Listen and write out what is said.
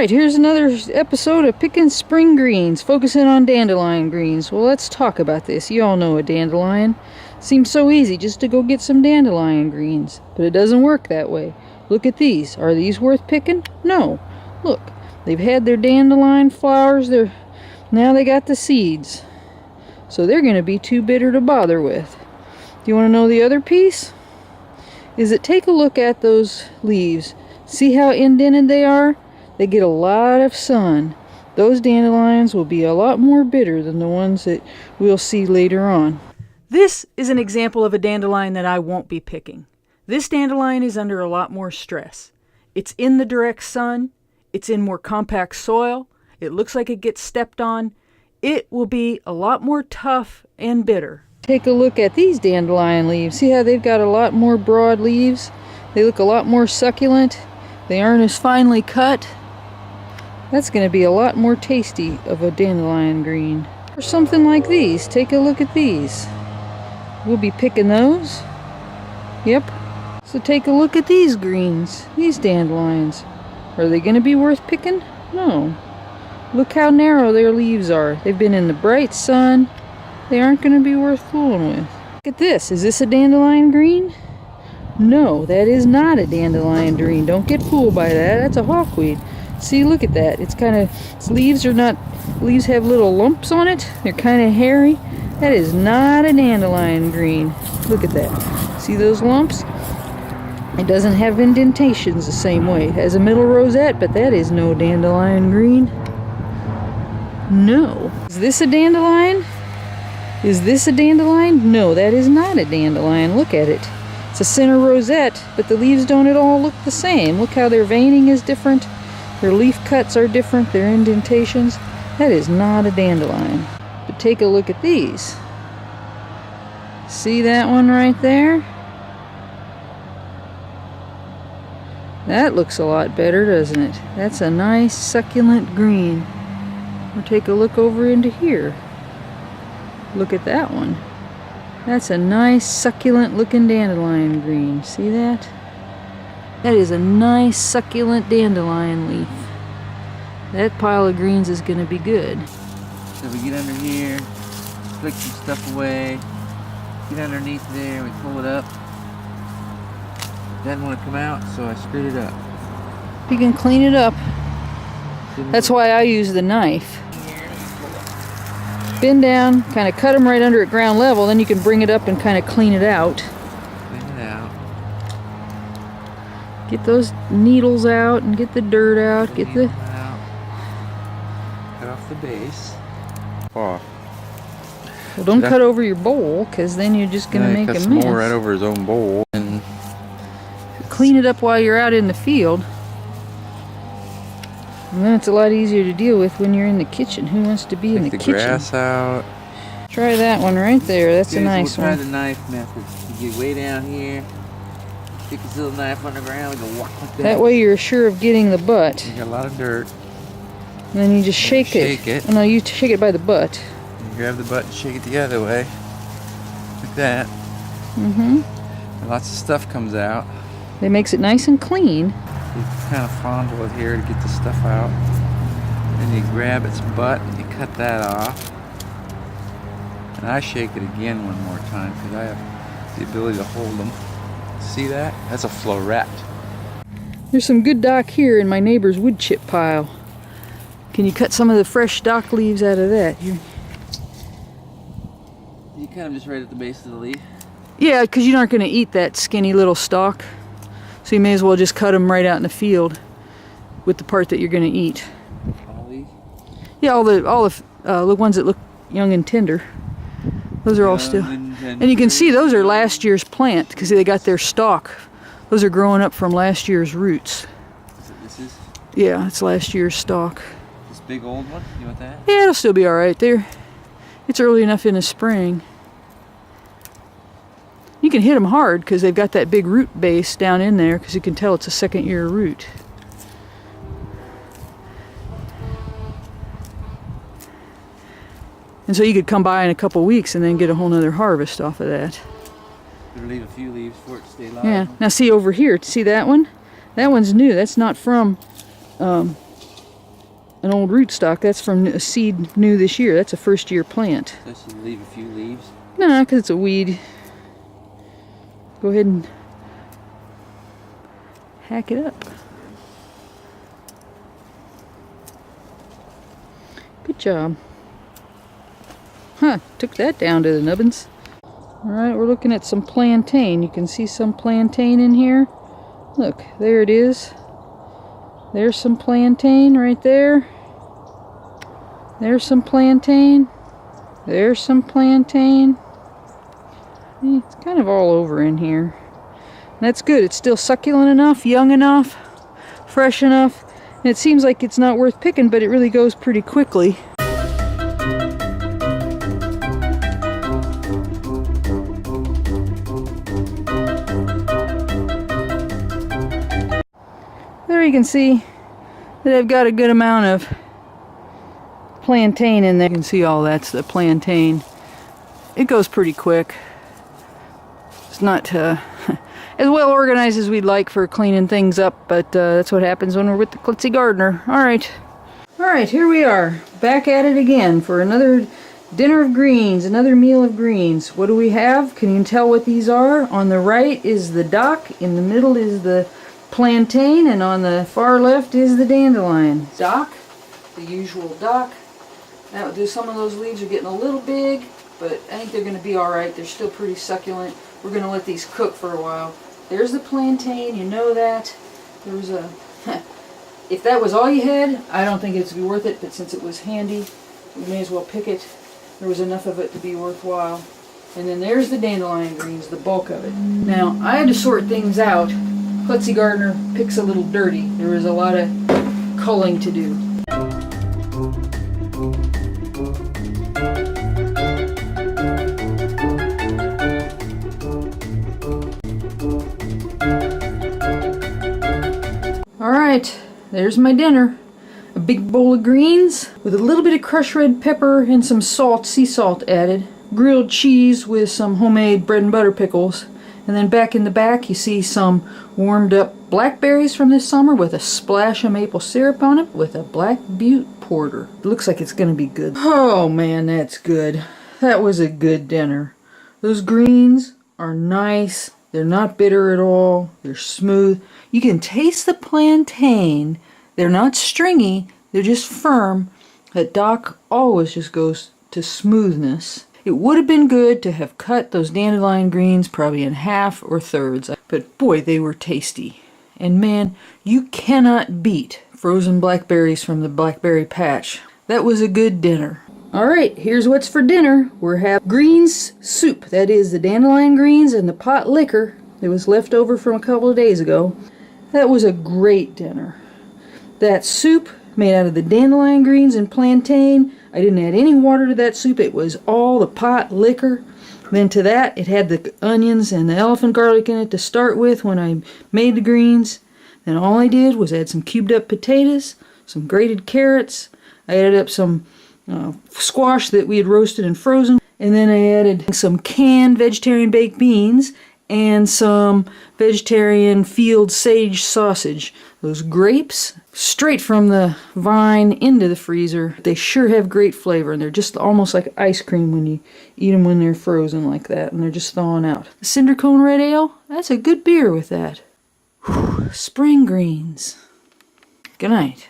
Alright, here's another episode of Picking Spring Greens, focusing on dandelion greens. Well, let's talk about this. You all know a dandelion. Seems so easy just to go get some dandelion greens, but it doesn't work that way. Look at these. Are these worth picking? No. Look, they've had their dandelion flowers. Now they got the seeds. So they're going to be too bitter to bother with. Do you want to know the other piece? Take a look at those leaves. See how indented they are? They get a lot of sun. Those dandelions will be a lot more bitter than the ones that we'll see later on. This is an example of a dandelion that I won't be picking. This dandelion is under a lot more stress. It's in the direct sun. It's in more compact soil. It looks like it gets stepped on. It will be a lot more tough and bitter. Take a look at these dandelion leaves. See how they've got a lot more broad leaves? They look a lot more succulent. They aren't as finely cut. That's going to be a lot more tasty of a dandelion green. Or something like these. Take a look at these. We'll be picking those. Yep. So take a look at these greens. These dandelions. Are they going to be worth picking? No. Look how narrow their leaves are. They've been in the bright sun. They aren't going to be worth fooling with. Look at this. Is this a dandelion green? No, that is not a dandelion green. Don't get fooled by that. That's a hawkweed. See, look at that. Its leaves have little lumps on it. They're kind of hairy. That is not a dandelion green. Look at that. See those lumps? It doesn't have indentations the same way. It has a middle rosette, but that is no dandelion green. No. Is this a dandelion? Is this a dandelion? No, that is not a dandelion. Look at it. It's a center rosette, but the leaves don't at all look the same. Look how their veining is different. Their leaf cuts are different, their indentations. That is not a dandelion. But take a look at these. See that one right there? That looks a lot better, doesn't it? That's a nice succulent green. Or take a look over into here. Look at that one. That's a nice succulent looking dandelion green. See that? That is a nice succulent dandelion leaf. That pile of greens is going to be good. So we get under here, flick some stuff away, get underneath there, we pull it up. Doesn't want to come out, so I screwed it up. You can clean it up. That's why I use the knife. Bend down, kind of cut them right under at ground level, then you can bring it up and kind of clean it out. Clean it out. Get those needles out and get the dirt out. Get the out. Cut off the base. Off. Well, don't cut over your bowl, because then you're just going to make a mess. More right over his own bowl. And clean it up while you're out in the field. And then it's a lot easier to deal with when you're in the kitchen. Who wants to be in the kitchen? Take the grass out. Try that one right there. That's a nice one. We'll try the knife method. You get way down here, stick this little knife on the ground, and go walk like that. That way you're sure of getting the butt. You got a lot of dirt. And then you just shake it. Shake it. Oh, no, you shake it by the butt. You grab the butt and shake it the other way. Like that. Mm-hmm. And lots of stuff comes out. It makes it nice and clean. You kind of fondle it here to get the stuff out. Then you grab its butt and you cut that off. And I shake it again one more time because I have the ability to hold them. See that? That's a floret. There's some good dock here in my neighbor's wood chip pile. Can you cut some of the fresh dock leaves out of that? You cut them just right at the base of the leaf? Yeah, because you aren't going to eat that skinny little stalk. So you may as well just cut them right out in the field with the part that you're going to eat. All these? Yeah, all the ones that look young and tender. Those are all still. And you can see those are last year's plant because they got their stalk. Those are growing up from last year's roots. This is? Yeah, it's last year's stalk. This big old one? You want that? Yeah, it'll still be all right there. It's early enough in the spring. You can hit them hard because they've got that big root base down in there because you can tell it's a second year root. And so you could come by in a couple weeks and then get a whole nother harvest off of that. Better leave a few leaves for it to stay alive. Yeah. Now see over here, see that one? That one's new. That's not from an old rootstock. That's from a seed new this year. That's a first-year plant. Does she leave a few leaves? No, because it's a weed. Go ahead and hack it up. Good job. Huh, took that down to the nubbins. Alright, we're looking at some plantain. You can see some plantain in here. Look, there it is. There's some plantain right there. There's some plantain. There's some plantain. It's kind of all over in here. That's good. It's still succulent enough, young enough, fresh enough. And it seems like it's not worth picking, but it really goes pretty quickly. There you can see that I've got a good amount of plantain in there. You can see all that's the plantain. It goes pretty quick. It's not as well organized as we'd like for cleaning things up, but that's what happens when we're with the Klutzy Gardener. Alright, here we are, back at it again for another dinner of greens, another meal of greens. What do we have? Can you tell what these are? On the right is the dock, in the middle is the plantain, and on the far left is the dandelion. Dock, the usual dock. Now, some of those leaves are getting a little big, but I think they're going to be alright. They're still pretty succulent. We're going to let these cook for a while. There's the plantain, you know that. There was a... if that was all you had, I don't think it's worth it, but since it was handy, we may as well pick it. There was enough of it to be worthwhile. And then there's the dandelion greens, the bulk of it. Now, I had to sort things out. Klutzy Gardener picks a little dirty. There was a lot of culling to do. Alright, there's my dinner. A big bowl of greens with a little bit of crushed red pepper and some salt, sea salt added. Grilled cheese with some homemade bread and butter pickles. And then back in the back you see some warmed up blackberries from this summer with a splash of maple syrup on it with a Black Butte porter. It looks like it's gonna be good. Oh man, that's good. That was a good dinner. Those greens are nice. They're not bitter at all. They're smooth. You can taste the plantain. They're not stringy. They're just firm. That dock always just goes to smoothness. It would have been good to have cut those dandelion greens probably in half or thirds, but boy, they were tasty. And man, you cannot beat frozen blackberries from the blackberry patch. That was a good dinner. Alright, here's what's for dinner. We're having greens soup. That is the dandelion greens and the Potlikker that was left over from a couple of days ago. That was a great dinner. That soup made out of the dandelion greens and plantain. I didn't add any water to that soup. It was all the Potlikker. Then to that, it had the onions and the elephant garlic in it to start with when I made the greens. Then all I did was add some cubed up potatoes, some grated carrots. I added up some squash that we had roasted and frozen. And then I added some canned vegetarian baked beans and some vegetarian field sage sausage. Those grapes, straight from the vine into the freezer. They sure have great flavor, and they're just almost like ice cream when you eat them when they're frozen like that, and they're just thawing out. The Cinder Cone Red Ale, that's a good beer with that. Whew, spring greens. Good night.